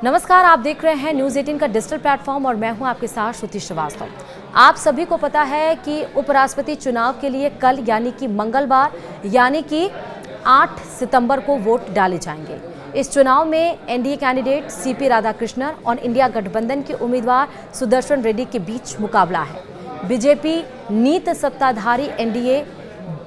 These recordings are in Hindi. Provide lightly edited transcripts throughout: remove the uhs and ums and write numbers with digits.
नमस्कार, आप देख रहे हैं न्यूज़ 18 का डिजिटल प्लेटफॉर्म और मैं हूं आपके साथ श्रुति श्रीवास्तव। आप सभी को पता है कि उपराष्ट्रपति चुनाव के लिए कल यानी कि मंगलवार यानी कि 8 सितंबर को वोट डाले जाएंगे। इस चुनाव में एनडीए कैंडिडेट सीपी राधाकृष्णन और इंडिया गठबंधन के उम्मीदवार सुदर्शन रेड्डी के बीच मुकाबला है। बीजेपी नीत सत्ताधारी एनडीए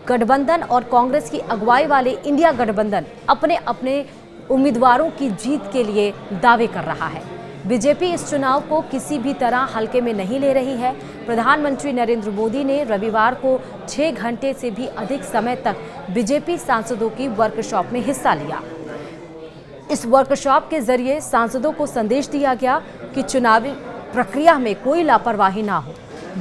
गठबंधन और कांग्रेस की अगुवाई वाले इंडिया गठबंधन अपने अपने उम्मीदवारों की जीत के लिए दावे कर रहा है। बीजेपी इस चुनाव को किसी भी तरह हल्के में नहीं ले रही है। प्रधानमंत्री नरेंद्र मोदी ने रविवार को 6 घंटे से भी अधिक समय तक बीजेपी सांसदों की वर्कशॉप में हिस्सा लिया। इस वर्कशॉप के जरिए सांसदों को संदेश दिया गया कि चुनावी प्रक्रिया में कोई लापरवाही ना हो।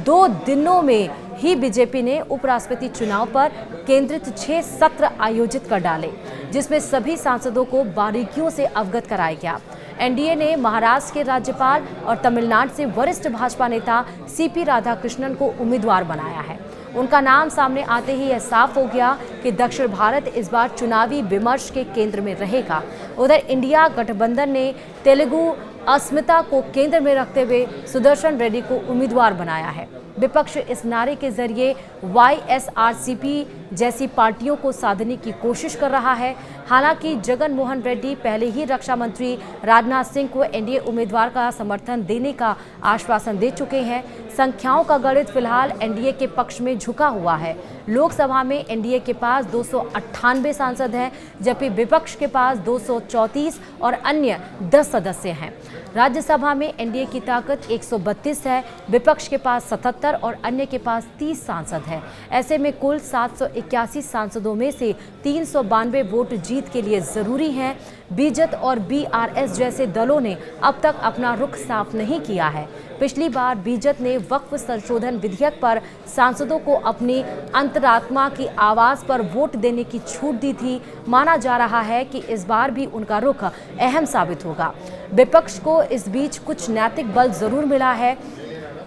2 दिनों में ही बीजेपी ने उपराष्ट्रपति चुनाव पर केंद्रित 6 सत्र आयोजित कर डाले, जिसमें सभी सांसदों को बारीकियों से अवगत कराया गया। एनडीए ने महाराष्ट्र के राज्यपाल और तमिलनाडु से वरिष्ठ भाजपा नेता सीपी राधाकृष्णन को उम्मीदवार बनाया है। उनका नाम सामने आते ही यह साफ हो गया कि दक्षिण भारत इस बार चुनावी विमर्श के केंद्र में रहेगा। उधर इंडिया गठबंधन ने तेलुगु अस्मिता को केंद्र में रखते हुए सुदर्शन रेड्डी को उम्मीदवार बनाया है। विपक्ष इस नारे के जरिए वाईएसआरसीपी जैसी पार्टियों को साधने की कोशिश कर रहा है। हालांकि जगन मोहन रेड्डी पहले ही रक्षा मंत्री राजनाथ सिंह को एनडीए उम्मीदवार का समर्थन देने का आश्वासन दे चुके हैं। संख्याओं का गणित फिलहाल एनडीए के पक्ष में झुका हुआ है। लोकसभा में एनडीए के पास 298 सांसद हैं, जबकि विपक्ष के पास 234 और अन्य 10 सदस्य हैं। राज्यसभा में एनडीए की ताकत 132 है, विपक्ष के पास 77 और अन्य के पास 30 सांसद हैं। ऐसे में कुल 781 सांसदों में से 392 वोट जीत के लिए जरूरी हैं। बीजेपी और बीआरएस जैसे दलों ने अब तक अपना रुख साफ नहीं किया है। पिछली बार बीजेपी ने वक्फ संशोधन विधेयक पर सांसदों को अपनी अंतरात्मा की आवाज पर वोट देने की छूट दी थी। माना जा रहा है कि इस बार भी उनका रुख अहम साबित होगा। विपक्ष को इस बीच कुछ नैतिक बल जरूर मिला है।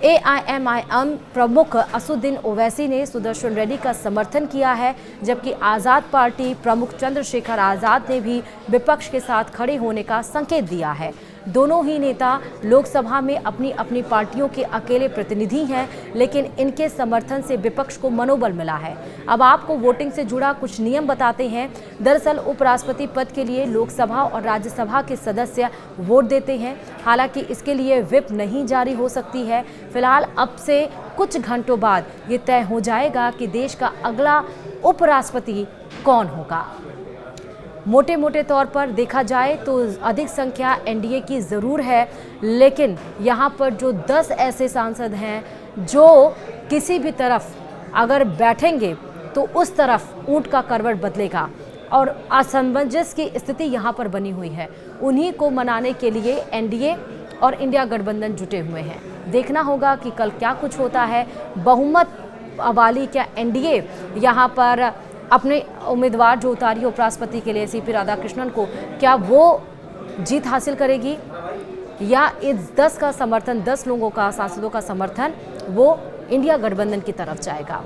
एआईएमआईएम प्रमुख असदुद्दीन ओवैसी ने सुदर्शन रेड्डी का समर्थन किया है, जबकि आज़ाद पार्टी प्रमुख चंद्रशेखर आज़ाद ने भी विपक्ष के साथ खड़े होने का संकेत दिया है। दोनों ही नेता लोकसभा में अपनी अपनी पार्टियों के अकेले प्रतिनिधि हैं, लेकिन इनके समर्थन से विपक्ष को मनोबल मिला है। अब आपको वोटिंग से जुड़ा कुछ नियम बताते हैं। दरअसल उपराष्ट्रपति पद के लिए लोकसभा और राज्यसभा के सदस्य वोट देते हैं। हालांकि इसके लिए व्हिप नहीं जारी हो सकती है। फिलहाल अब से कुछ घंटों बाद ये तय हो जाएगा कि देश का अगला उपराष्ट्रपति कौन होगा। मोटे मोटे तौर पर देखा जाए तो अधिक संख्या एनडीए की ज़रूर है, लेकिन यहाँ पर जो 10 ऐसे सांसद हैं जो किसी भी तरफ अगर बैठेंगे तो उस तरफ ऊंट का करवट बदलेगा और असमंजस की स्थिति यहाँ पर बनी हुई है। उन्हीं को मनाने के लिए एनडीए और इंडिया गठबंधन जुटे हुए हैं। देखना होगा कि कल क्या कुछ होता है। बहुमत वाली क्या एनडीए यहाँ पर अपने उम्मीदवार जो उतारी उपराष्ट्रपति के लिए सीपी राधाकृष्णन को, क्या वो जीत हासिल करेगी या इस 10 का समर्थन, 10 लोगों का, सांसदों का समर्थन वो इंडिया गठबंधन की तरफ जाएगा।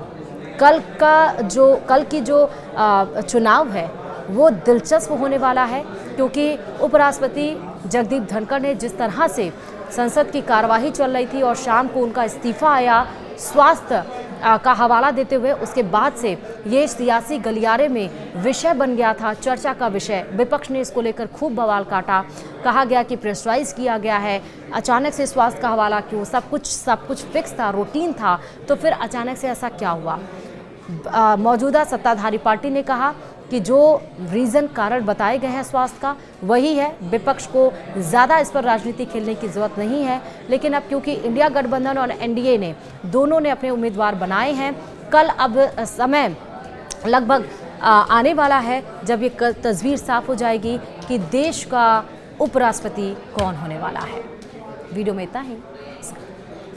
कल की जो चुनाव है वो दिलचस्प होने वाला है, क्योंकि उपराष्ट्रपति जगदीप धनखड़ ने जिस तरह से संसद की कार्यवाही चल रही थी और शाम को उनका इस्तीफा आया स्वास्थ्य का हवाला देते हुए, उसके बाद से ये सियासी गलियारे में विषय बन गया था, चर्चा का विषय। विपक्ष ने इसको लेकर खूब बवाल काटा। कहा गया कि प्रेशराइज किया गया है, अचानक से स्वास्थ्य का हवाला क्यों, सब कुछ फिक्स था, रूटीन था, तो फिर अचानक से ऐसा क्या हुआ। मौजूदा सत्ताधारी पार्टी ने कहा कि जो रीज़न, कारण बताए गए हैं स्वास्थ्य का, वही है। विपक्ष को ज़्यादा इस पर राजनीति खेलने की ज़रूरत नहीं है। लेकिन अब क्योंकि इंडिया गठबंधन और एनडीए ने दोनों ने अपने उम्मीदवार बनाए हैं, कल अब समय लगभग आने वाला है जब ये तस्वीर साफ हो जाएगी कि देश का उपराष्ट्रपति कौन होने वाला है। वीडियो में इतना ही।